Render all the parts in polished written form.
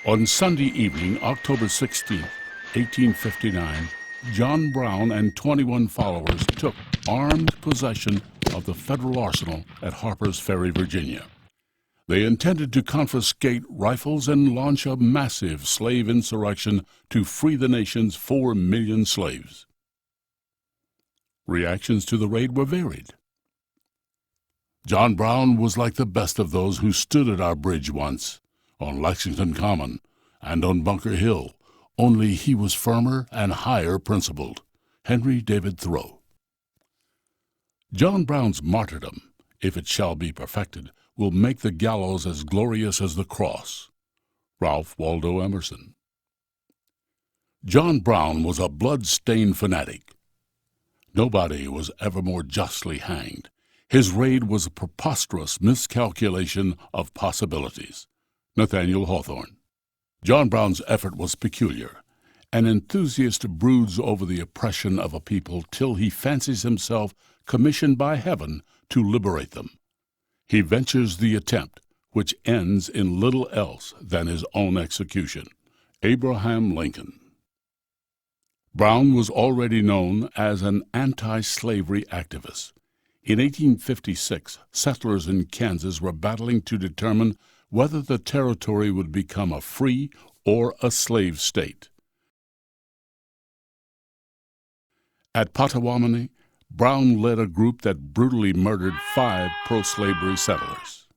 On Sunday evening, October 16, 1859, John Brown and 21 followers took armed possession of the federal arsenal at Harper's Ferry, Virginia. They intended to confiscate rifles and launch a massive slave insurrection to free the nation's 4 million slaves. Reactions to the raid were varied. John Brown was like the best of those who stood at our bridge once, on Lexington Common, and on Bunker Hill, only he was firmer and higher principled. Henry David Thoreau. John Brown's martyrdom, if it shall be perfected, will make the gallows as glorious as the cross. Ralph Waldo Emerson. John Brown was a blood-stained fanatic. Nobody was ever more justly hanged. His raid was a preposterous miscalculation of possibilities. Nathaniel Hawthorne. John Brown's effort was peculiar. An enthusiast broods over the oppression of a people till he fancies himself commissioned by heaven to liberate them. He ventures the attempt, which ends in little else than his own execution. Abraham Lincoln. Brown was already known as an anti-slavery activist. In 1856, settlers in Kansas were battling to determine whether the territory would become a free or a slave state. At Potawatomi, Brown led a group that brutally murdered 5 pro-slavery settlers.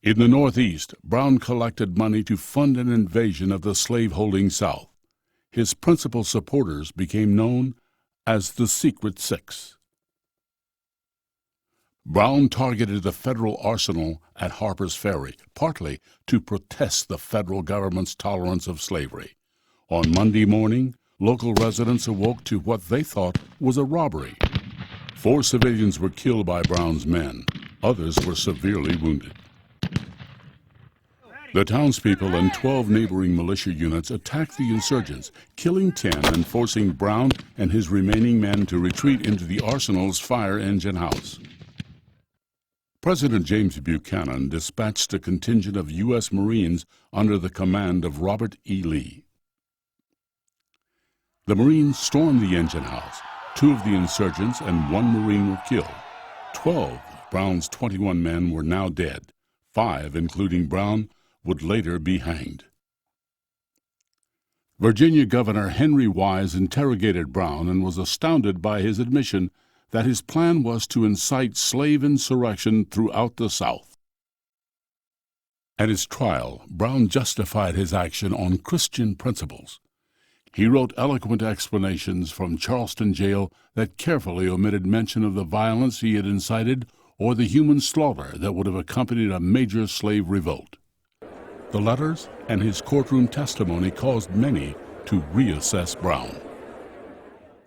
In the Northeast, Brown collected money to fund an invasion of the slave-holding South. His principal supporters became known as the Secret Six. Brown targeted the federal arsenal at Harper's Ferry, partly to protest the federal government's tolerance of slavery. On Monday morning, local residents awoke to what they thought was a robbery. 4 civilians were killed by Brown's men. Others were severely wounded. The townspeople and 12 neighboring militia units attacked the insurgents, killing 10 and forcing Brown and his remaining men to retreat into the arsenal's fire engine house. President James Buchanan dispatched a contingent of U.S. Marines under the command of Robert E. Lee. The Marines stormed the engine house. 2 of the insurgents and 1 Marine were killed. 12 of Brown's 21 men were now dead. 5, including Brown, would later be hanged. Virginia Governor Henry Wise interrogated Brown and was astounded by his admission that his plan was to incite slave insurrection throughout the South. At his trial, Brown justified his action on Christian principles. He wrote eloquent explanations from Charleston jail that carefully omitted mention of the violence he had incited or the human slaughter that would have accompanied a major slave revolt. The letters and his courtroom testimony caused many to reassess Brown.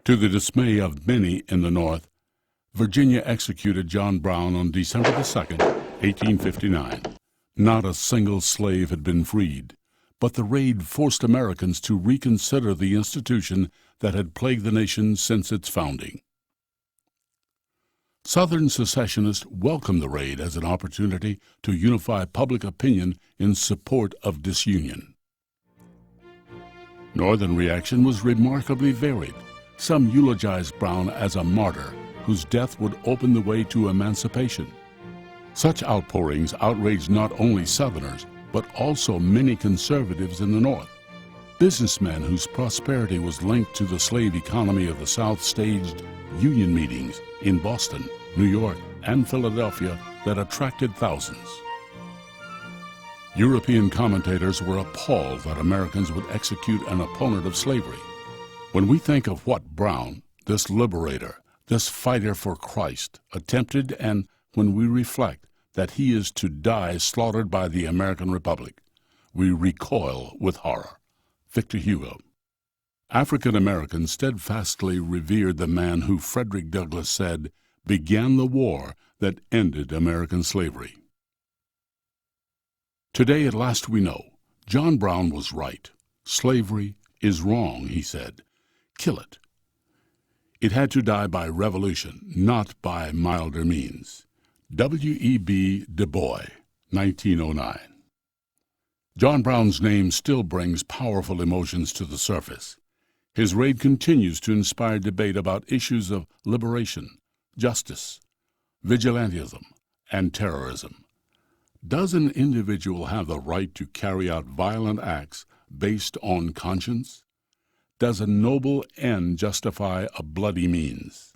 To the dismay of many in the North, Virginia executed John Brown on December 2, 1859. Not a single slave had been freed, but the raid forced Americans to reconsider the institution that had plagued the nation since its founding. Southern secessionists welcomed the raid as an opportunity to unify public opinion in support of disunion. Northern reaction was remarkably varied. Some eulogized Brown as a martyr whose death would open the way to emancipation. Such outpourings outraged not only Southerners, but also many conservatives in the North. Businessmen whose prosperity was linked to the slave economy of the South staged union meetings in Boston, New York, and Philadelphia that attracted thousands. European commentators were appalled that Americans would execute an opponent of slavery. When we think of what Brown, this liberator, this fighter for Christ, attempted, and when we reflect that he is to die slaughtered by the American Republic, we recoil with horror. Victor Hugo. African Americans steadfastly revered the man who Frederick Douglass said began the war that ended American slavery. Today at last we know, John Brown was right. Slavery is wrong, he said. Kill it. It had to die by revolution, not by milder means. W.E.B. Du Bois, 1909. John Brown's name still brings powerful emotions to the surface. His raid continues to inspire debate about issues of liberation, justice, vigilantism, and terrorism. Does an individual have the right to carry out violent acts based on conscience? Does a noble end justify a bloody means?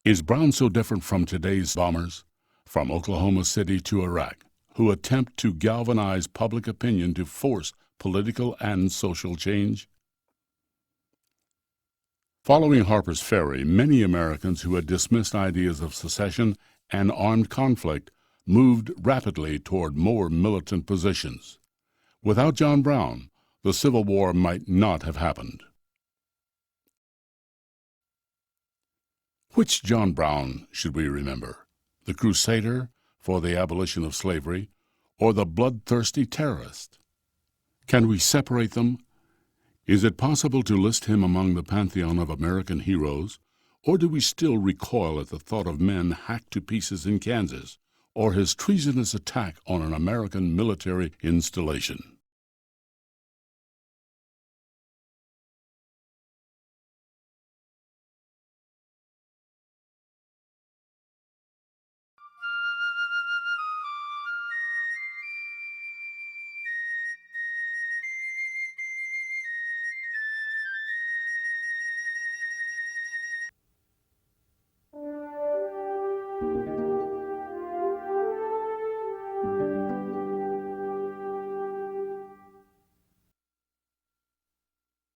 Is Brown so different from today's bombers, from Oklahoma City to Iraq, who attempt to galvanize public opinion to force political and social change? Following Harper's Ferry, many Americans who had dismissed ideas of secession and armed conflict moved rapidly toward more militant positions. Without John Brown, the Civil War might not have happened. Which John Brown should we remember? The crusader for the abolition of slavery, or the bloodthirsty terrorist? Can we separate them? Is it possible to list him among the pantheon of American heroes, or do we still recoil at the thought of men hacked to pieces in Kansas, or his treasonous attack on an American military installation?